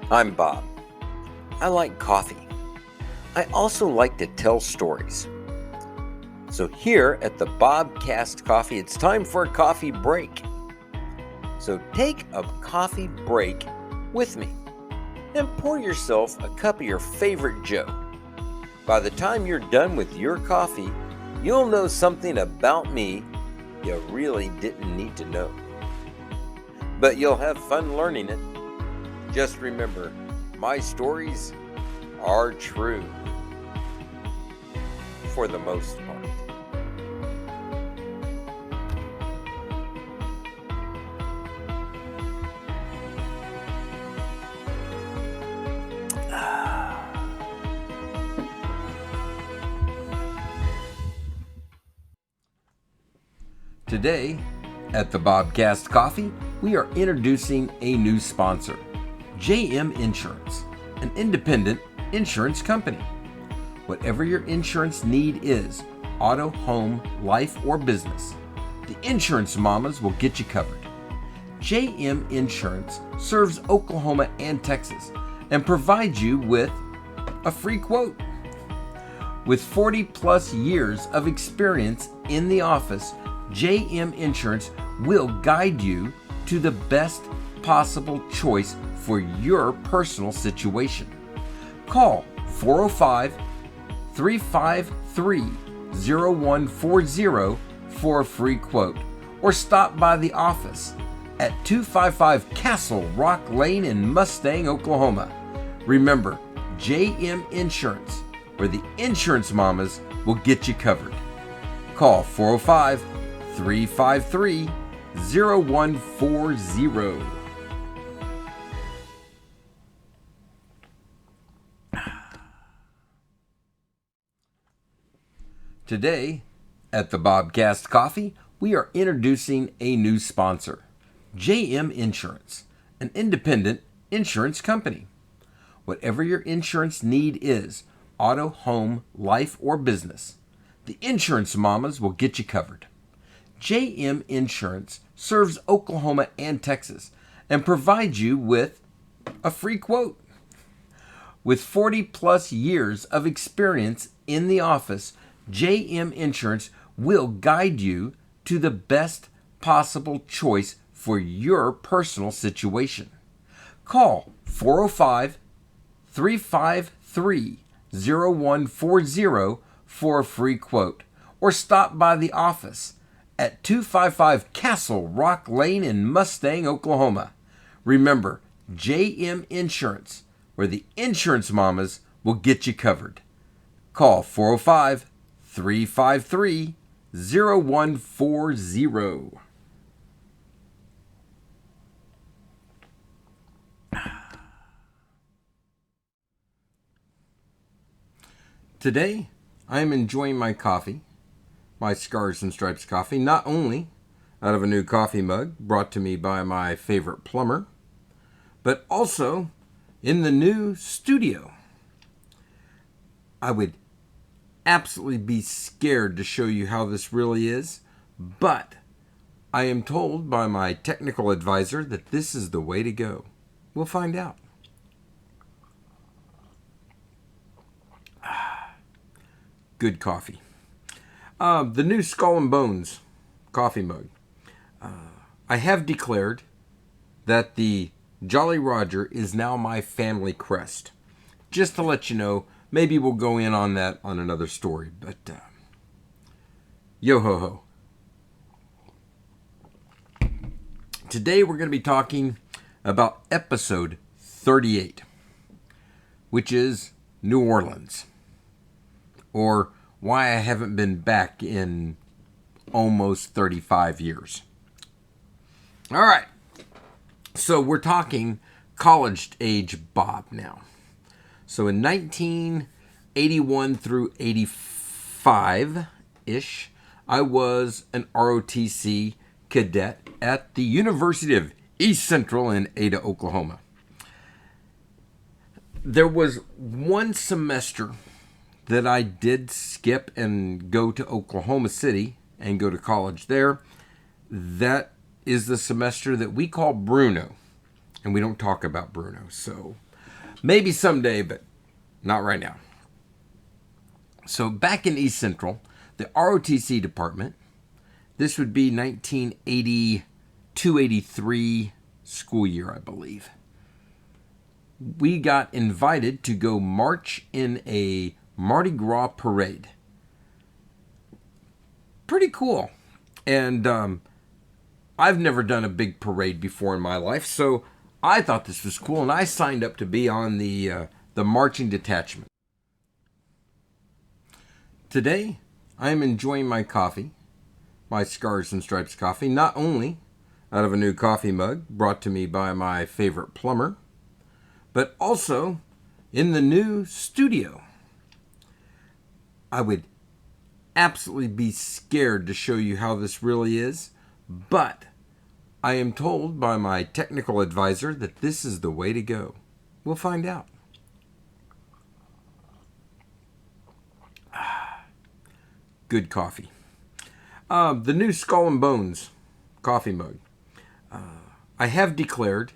I'm Bob. I like coffee. I also like to tell stories. So, here at the Bobcast Coffee, it's time for a coffee break. So, take a coffee break with me and pour yourself a cup of your favorite Joe. By the time you're done with your coffee, you'll know something about me you really didn't need to know. But you'll have fun learning it. Just remember, my stories are true. For the most part. Today, at the Bobcast Coffee, we are introducing a new sponsor, JM Insurance, an independent insurance company. Whatever your insurance need is, auto, home, life, or business, the Insurance Mamas will get you covered. JM Insurance serves Oklahoma and Texas and provides you with a free quote. With 40 plus years of experience in the office, JM Insurance will guide you to the best possible choice for your personal situation. Call 405-353-0140 for a free quote, or stop by the office at 255 Castle Rock Lane in Mustang, Oklahoma. Remember, JM Insurance, where the Insurance Mamas will get you covered. Call 405-353-0140. Today, at the Bobcast Coffee, we are introducing a new sponsor, JM Insurance, an independent insurance company. Whatever your insurance need is, auto, home, life, or business, the Insurance Mamas will get you covered. JM Insurance serves Oklahoma and Texas and provides you with a free quote. With 40 plus years of experience in the office, JM Insurance will guide you to the best possible choice for your personal situation. Call 405-353-0140 for a free quote, or stop by the office at 255 Castle Rock Lane in Mustang, Oklahoma. Remember, JM Insurance, where the Insurance Mamas will get you covered. Call 405-353-0140. Today, I am enjoying my coffee, my Scars and Stripes coffee, not only out of a new coffee mug brought to me by my favorite plumber, but also in the new studio. I would absolutely be scared to show you how this really is, but I am told by my technical advisor that this is the way to go. We'll find out. Good coffee. The new Skull and Bones coffee mug. I have declared that the Jolly Roger is now my family crest. Just to let you know, maybe we'll go in on that on another story, but yo ho ho. Today we're going to be talking about episode 38, which is New Orleans, or why I haven't been back in almost 35 years. All right, so we're talking college age Bob now. So in 1981 through 85-ish, I was an ROTC cadet at the University of East Central in Ada, Oklahoma. There was one semester that I did skip and go to Oklahoma City and go to college there. That is the semester that we call Bruno. And we don't talk about Bruno. So Maybe someday, but not right now. So back in East Central, the ROTC department, this would be 1982-83 school year, I believe. We got invited to go march in a Mardi Gras parade. Pretty cool. And I've never done a big parade before in my life, so I thought this was cool, and I signed up to be on the marching detachment. Today, I am enjoying my coffee, my Scars and Stripes coffee, not only out of a new coffee mug brought to me by my favorite plumber, but also in the new studio. I would absolutely be scared to show you how this really is, but I am told by my technical advisor that this is the way to go. We'll find out. Good coffee. The new Skull and Bones coffee mug. I have declared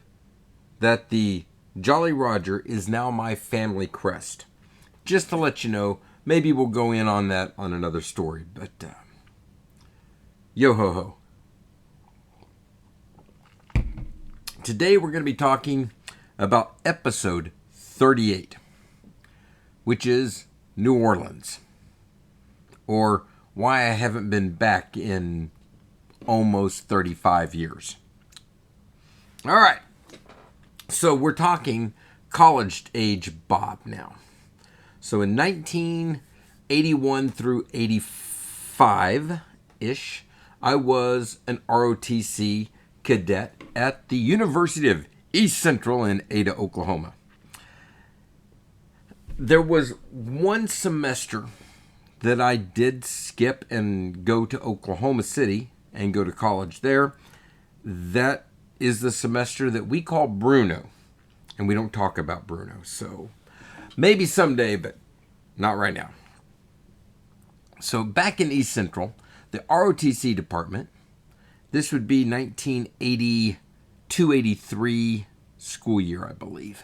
that the Jolly Roger is now my family crest. Just to let you know, maybe we'll go in on that on another story, but yo ho ho. Today we're going to be talking about episode 38, which is New Orleans, or why I haven't been back in almost 35 years. All right, so we're talking college age Bob now. So in 1981 through 85-ish, I was an ROTC cadet at the University of East Central in Ada, Oklahoma. There was one semester that I did skip and go to Oklahoma City and go to college there. That is the semester that we call Bruno, and we don't talk about Bruno, so maybe someday, but not right now. So back in East Central, the ROTC department, this would be 1982-83 school year, I believe.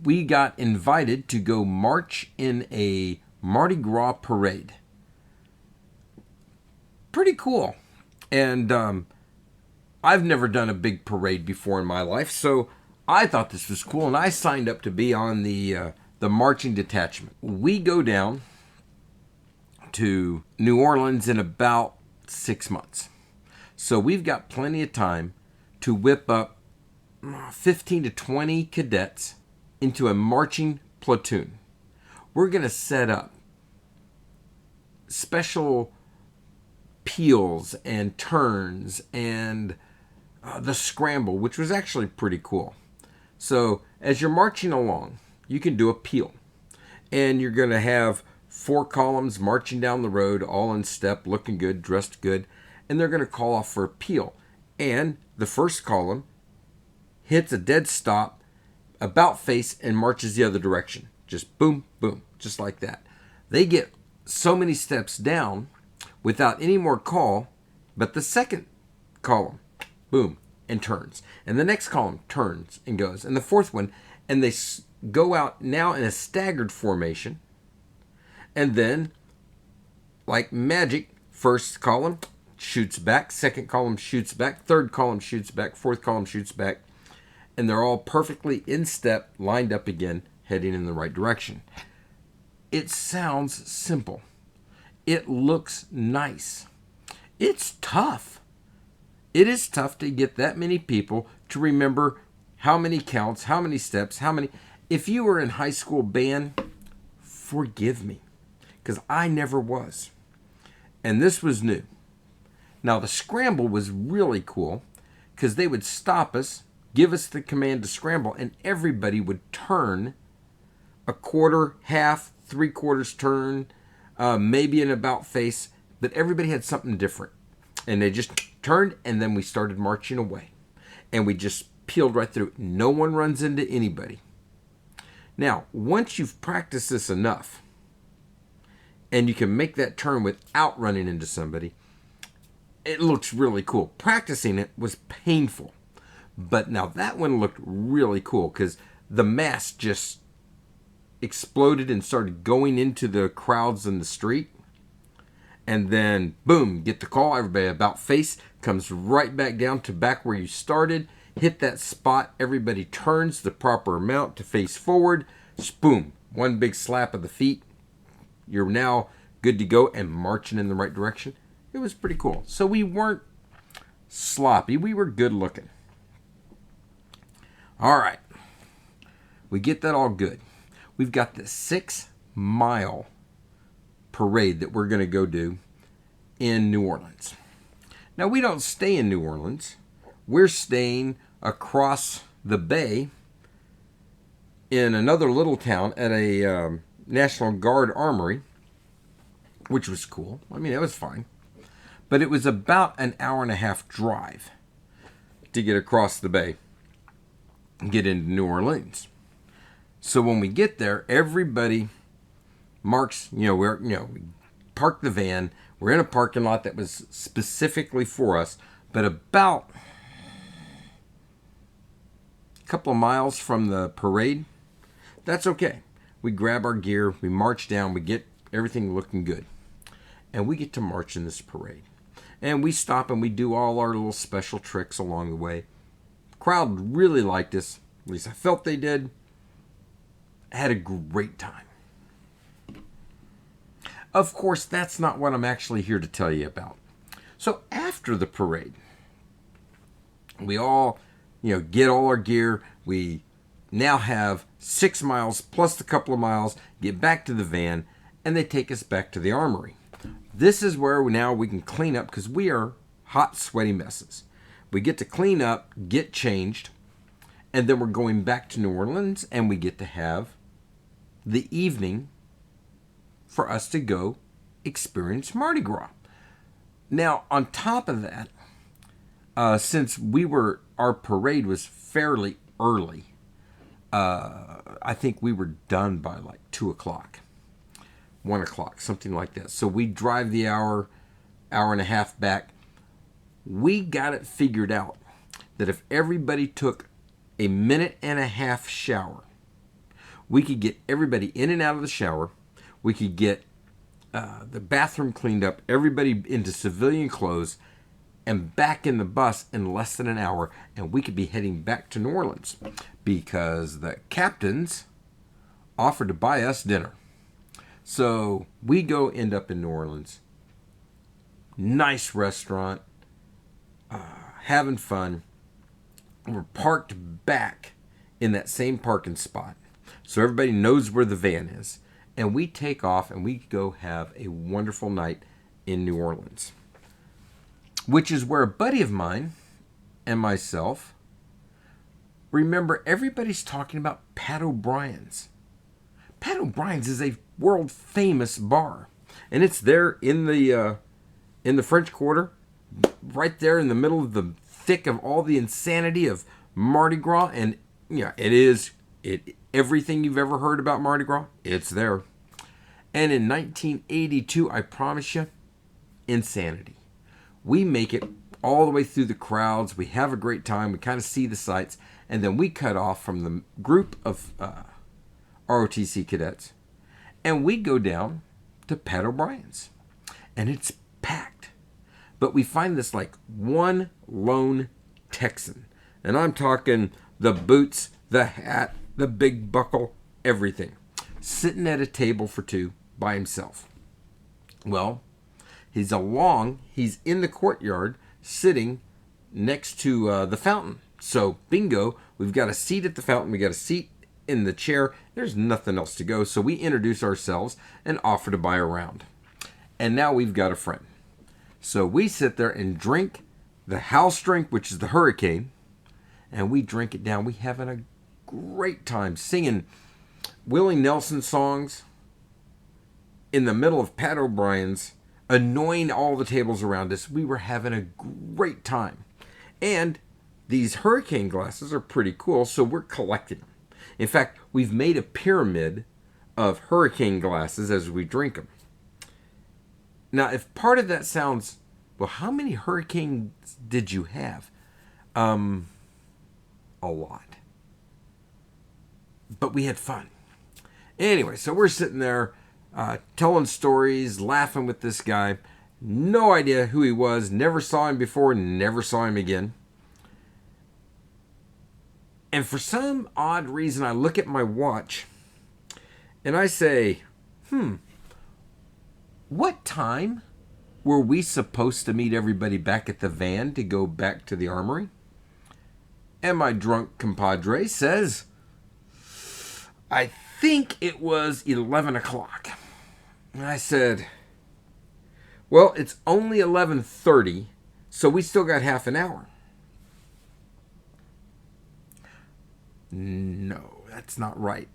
We got invited to go march in a Mardi Gras parade. Pretty cool. And I've never done a big parade before in my life, so I thought this was cool, and I signed up to be on the marching detachment. We go down to New Orleans in about 6 months. So we've got plenty of time to whip up 15 to 20 cadets into a marching platoon. We're going to set up special peels and turns and the scramble, which was actually pretty cool. So as you're marching along, you can do a peel. And you're going to have 4 columns marching down the road, all in step, looking good, dressed good. And they're going to call off for a peel. And the first column hits a dead stop, about face, and marches the other direction. Just boom, boom, just like that. They get so many steps down without any more call, but the second column, boom, and turns. And the next column turns and goes. And the fourth one, and they go out now in a staggered formation. And then, like magic, first column shoots back, second column shoots back, third column shoots back, fourth column shoots back. And they're all perfectly in step, lined up again, heading in the right direction. It sounds simple. It looks nice. It's tough. It is tough to get that many people to remember how many counts, how many steps, how many. If you were in high school band, forgive me, because I never was. And this was new. Now, the scramble was really cool because they would stop us, give us the command to scramble, and everybody would turn a quarter, half, 3/4 turn, maybe an about face, but everybody had something different. And they just turned, and then we started marching away. And we just peeled right through. No one runs into anybody. Now, once you've practiced this enough, and you can make that turn without running into somebody, it looks really cool. Practicing it was painful. But now that one looked really cool because the mass just exploded and started going into the crowds in the street. And then, boom, get the call. Everybody about face comes right back down to back where you started. Hit that spot. Everybody turns the proper amount to face forward. Boom. One big slap of the feet. You're now good to go and marching in the right direction. It was pretty cool. So we weren't sloppy. We were good looking. All right. We get that all good. We've got the 6-mile parade that we're going to go do in New Orleans. Now, we don't stay in New Orleans. We're staying across the bay in another little town at a National Guard armory, which was cool. I mean, it was fine. But it was about an hour and a half drive to get across the bay and get into New Orleans. So when we get there, everybody marks, we park the van. We're in a parking lot that was specifically for us, but about a couple of miles from the parade. That's okay. We grab our gear, we march down, we get everything looking good. And we get to march in this parade. And we stop and we do all our little special tricks along the way. The crowd really liked us. At least I felt they did. I had a great time. Of course, that's not what I'm actually here to tell you about. So after the parade, we all, get all our gear. We now have 6 miles plus a couple of miles, get back to the van, and they take us back to the armory. This is where now we can clean up because we are hot, sweaty messes. We get to clean up, get changed, and then we're going back to New Orleans, and we get to have the evening for us to go experience Mardi Gras. Now, on top of that, since our parade was fairly early, I think we were done by like 2 o'clock, 1 o'clock, something like that. So we drive the hour and a half back. We got it figured out that if everybody took a 1.5-minute shower, we could get everybody in and out of the shower. We could get the bathroom cleaned up, everybody into civilian clothes, and back in the bus in less than an hour, and we could be heading back to New Orleans because the captains offered to buy us dinner. So we go end up in New Orleans. Nice restaurant, having fun. We're parked back in that same parking spot, so everybody knows where the van is. And we take off and we go have a wonderful night in New Orleans, which is where a buddy of mine and myself remember everybody's talking about Pat O'Brien's. Pat O'Brien's is a world famous bar, and it's there in the French Quarter, right there in the middle of the thick of all the insanity of Mardi Gras. And everything you've ever heard about Mardi Gras, it's there. And in 1982, I promise you, insanity. We make it all the way through the crowds. We have a great time. We kind of see the sights. And then we cut off from the group of ROTC cadets. And we go down to Pat O'Brien's. And it's packed. But we find this like one lone Texan. And I'm talking the boots, the hat, the big buckle, everything. Sitting at a table for two by himself. Well, he's in the courtyard sitting next to the fountain. So bingo, we've got a seat at the fountain. We got a seat in the chair. There's nothing else to go. So we introduce ourselves and offer to buy a round. And now we've got a friend. So we sit there and drink the house drink, which is the Hurricane. And we drink it down. We having a great time singing Willie Nelson songs in the middle of Pat O'Brien's, annoying all the tables around us. We were having a great time. And these Hurricane glasses are pretty cool, so we're collecting them. In fact, we've made a pyramid of Hurricane glasses as we drink them. Now, if part of that sounds, well, how many Hurricanes did you have? A lot. but we had fun. Anyway, so we're sitting there telling stories, laughing with this guy. No idea who he was. Never saw him before. Never saw him again. And for some odd reason, I look at my watch and I say, what time were we supposed to meet everybody back at the van to go back to the armory? And my drunk compadre says, I think it was 11 o'clock. And I said, well, it's only 11:30, so we still got half an hour. No, that's not right.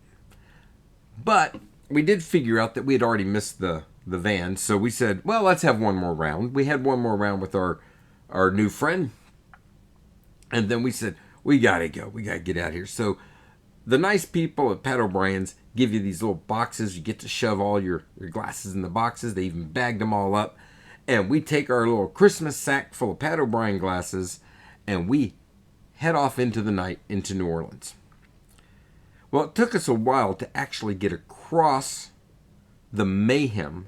But we did figure out that we had already missed the van, so we said, well, let's have one more round. We had one more round with our new friend, and then we said, we gotta go. We gotta get out of here. So the nice people at Pat O'Brien's give you these little boxes. You get to shove all your glasses in the boxes. They even bagged them all up. And we take our little Christmas sack full of Pat O'Brien glasses, and we head off into the night into New Orleans. Well, it took us a while to actually get across the mayhem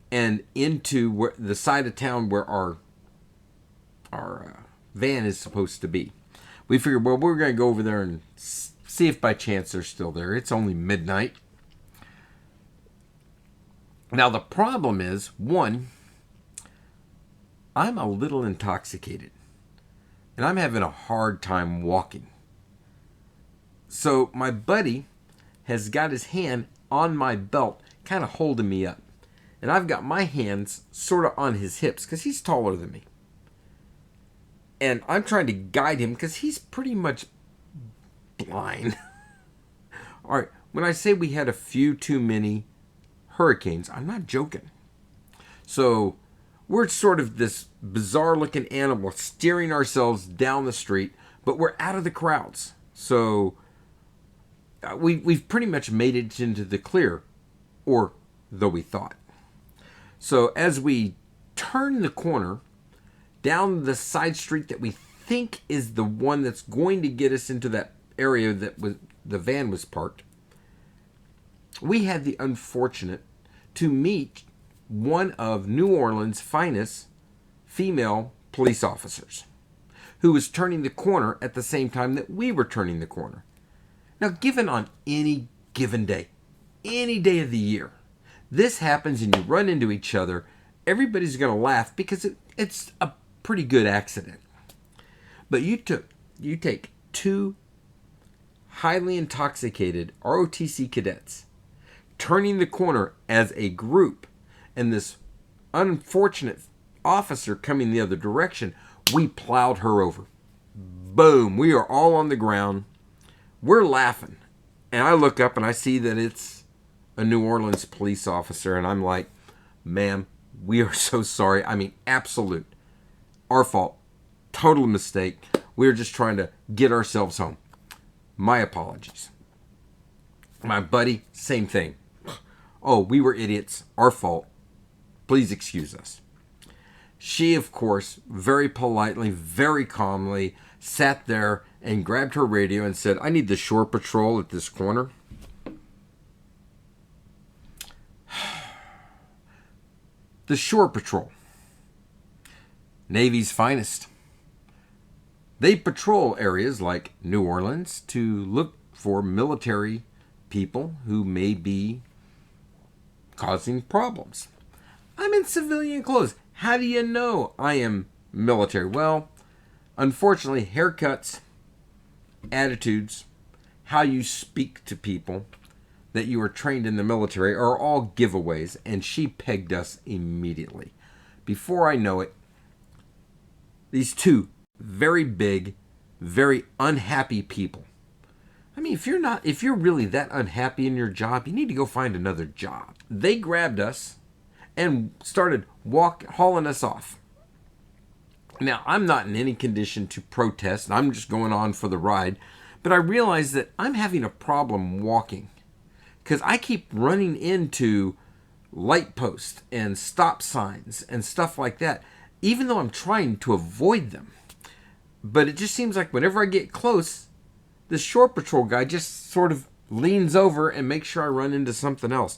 and into the side of town where our van is supposed to be. We figured, well, we're going to go over there and see if by chance they're still there. It's only midnight. Now, the problem is, one, I'm a little intoxicated, and I'm having a hard time walking. So my buddy has got his hand on my belt, kind of holding me up. And I've got my hands sort of on his hips, because he's taller than me. And I'm trying to guide him, because he's pretty much blind. All right, when I say we had a few too many hurricanes, I'm not joking. So we're sort of this bizarre looking animal steering ourselves down the street, but we're out of the crowds. So we've pretty much made it into the clear, or though we thought. So as we turn the corner down the side street that we think is the one that's going to get us into that area that the van was parked, we had the unfortunate to meet one of New Orleans' finest female police officers who was turning the corner at the same time that we were turning the corner. Now, given on any given day, any day of the year, this happens and you run into each other, everybody's going to laugh because it's a pretty good accident. But you take two highly intoxicated ROTC cadets turning the corner as a group, and this unfortunate officer coming the other direction, we plowed her over. Boom! We are all on the ground. We're laughing. And I look up and I see that it's a New Orleans police officer, and I'm like, ma'am, we are so sorry. I mean, absolute. Our fault. Total mistake. We were just trying to get ourselves home. My apologies. My buddy, same thing. Oh, we were idiots. Our fault. Please excuse us. She, of course, very politely, very calmly sat there and grabbed her radio and said, I need the shore patrol at this corner. The shore patrol. Navy's finest. They patrol areas like New Orleans to look for military people who may be causing problems. I'm in civilian clothes. How do you know I am military? Well, unfortunately, haircuts, attitudes, how you speak to people that you are trained in the military are all giveaways, and she pegged us immediately. Before I know it, these two very big, very unhappy people. I mean, if you're really that unhappy in your job, you need to go find another job. They grabbed us and started hauling us off. Now, I'm not in any condition to protest. I'm just going on for the ride. But I realize that I'm having a problem walking because I keep running into light posts and stop signs and stuff like that, even though I'm trying to avoid them. But it just seems like whenever I get close, the shore patrol guy just sort of leans over and makes sure I run into something else.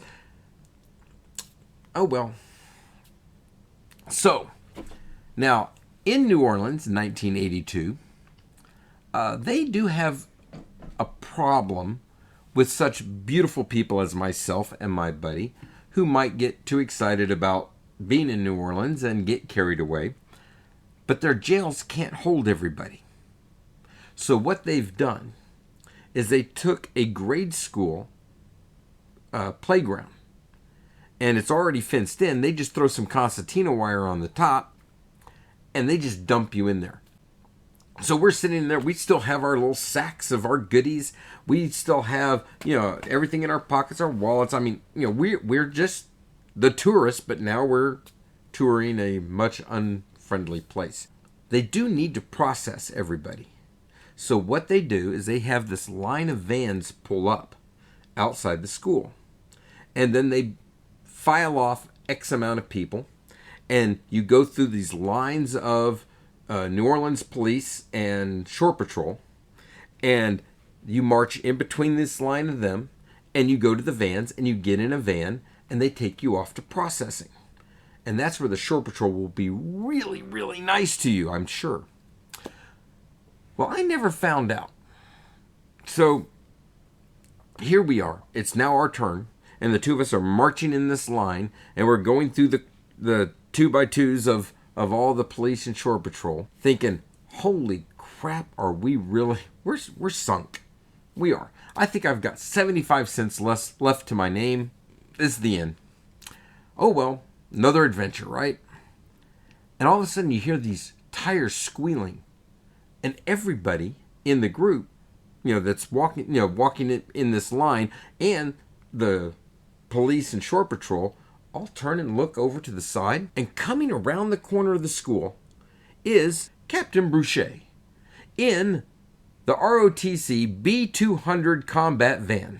Oh well. So, now, in New Orleans in 1982, they do have a problem with such beautiful people as myself and my buddy who might get too excited about being in New Orleans and get carried away. But their jails can't hold everybody. So what they've done is they took a grade school playground, and it's already fenced in. They just throw some concertina wire on the top, and they just dump you in there. So we're sitting there. We still have our little sacks of our goodies. We still have, everything in our pockets, our wallets. I mean, we're just the tourists, but now we're touring a much unfriendly place. They do need to process everybody. So what they do is they have this line of vans pull up outside the school. And then they file off X amount of people. And you go through these lines of New Orleans police and shore patrol. And you march in between this line of them. And you go to the vans and you get in a van. And they take you off to processing. And that's where the shore patrol will be really, really nice to you, I'm sure. Well, I never found out. So here we are. It's now our turn. And the two of us are marching in this line. And we're going through the 2x2s of all the police and shore patrol. Thinking, holy crap, are we really... We're sunk. We are. I think I've got 75 cents left to my name. This is the end. Oh, well. Another adventure, right? And all of a sudden you hear these tires squealing. And everybody in the group, that's walking in this line, and the police and shore patrol all turn and look over to the side. And coming around the corner of the school is Captain Bruchet in the ROTC B200 combat van.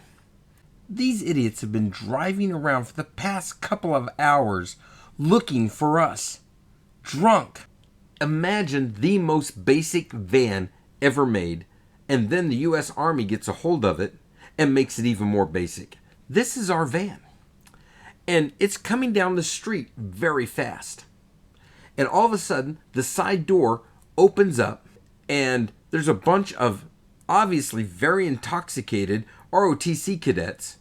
These idiots have been driving around for the past couple of hours looking for us. Drunk. Imagine the most basic van ever made, and then the U.S. Army gets a hold of it and makes it even more basic. This is our van. And it's coming down the street very fast. And all of a sudden, the side door opens up, and there's a bunch of obviously very intoxicated ROTC cadets,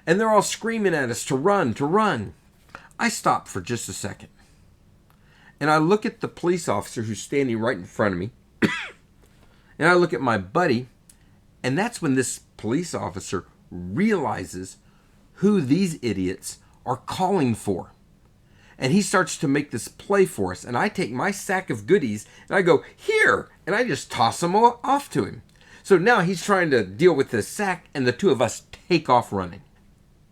and they're all screaming at us to run, to run. I stop for just a second, and I look at the police officer who's standing right in front of me, and I look at my buddy, and that's when this police officer realizes who these idiots are calling for. And he starts to make this play for us, and I take my sack of goodies, and I go, here, and I just toss them off to him. So now he's trying to deal with this sack, and the two of us take off running.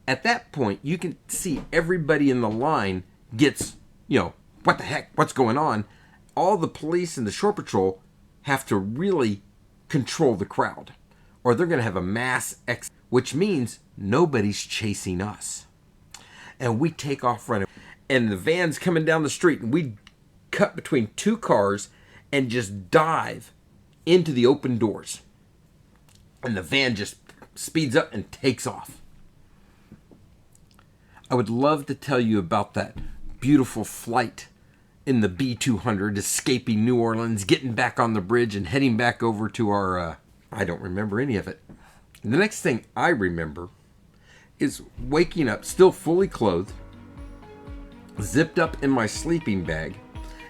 At that point, you can see everybody in the line gets, what the heck, what's going on? All the police and the shore patrol have to really control the crowd, or they're going to have a mass exit, which means nobody's chasing us. And we take off running, and the van's coming down the street, and we cut between two cars and just dive into the open doors. And the van just speeds up and takes off. I would love to tell you about that beautiful flight in the B200, escaping New Orleans, getting back on the bridge, and heading back over to our... I don't remember any of it. The next thing I remember is waking up, still fully clothed, zipped up in my sleeping bag,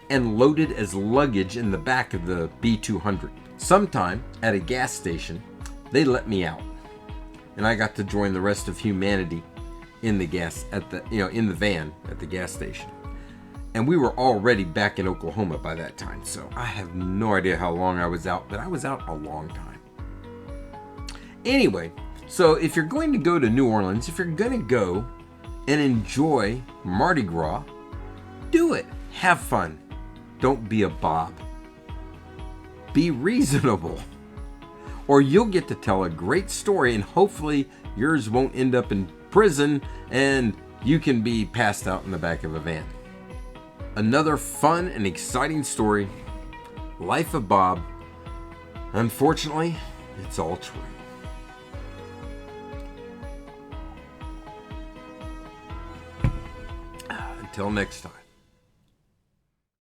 and loaded as luggage in the back of the B200. Sometime at a gas station, they let me out, and I got to join the rest of humanity in the in the van at the gas station. And we were already back in Oklahoma by that time, so I have no idea how long I was out, but I was out a long time. Anyway, so if you're going to go to New Orleans, if you're going to go and enjoy Mardi Gras, do it. Have fun. Don't be a Bob. Be reasonable. Or you'll get to tell a great story, and hopefully yours won't end up in prison and you can be passed out in the back of a van. Another fun and exciting story. Life of Bob. Unfortunately, It's all true. Until next time.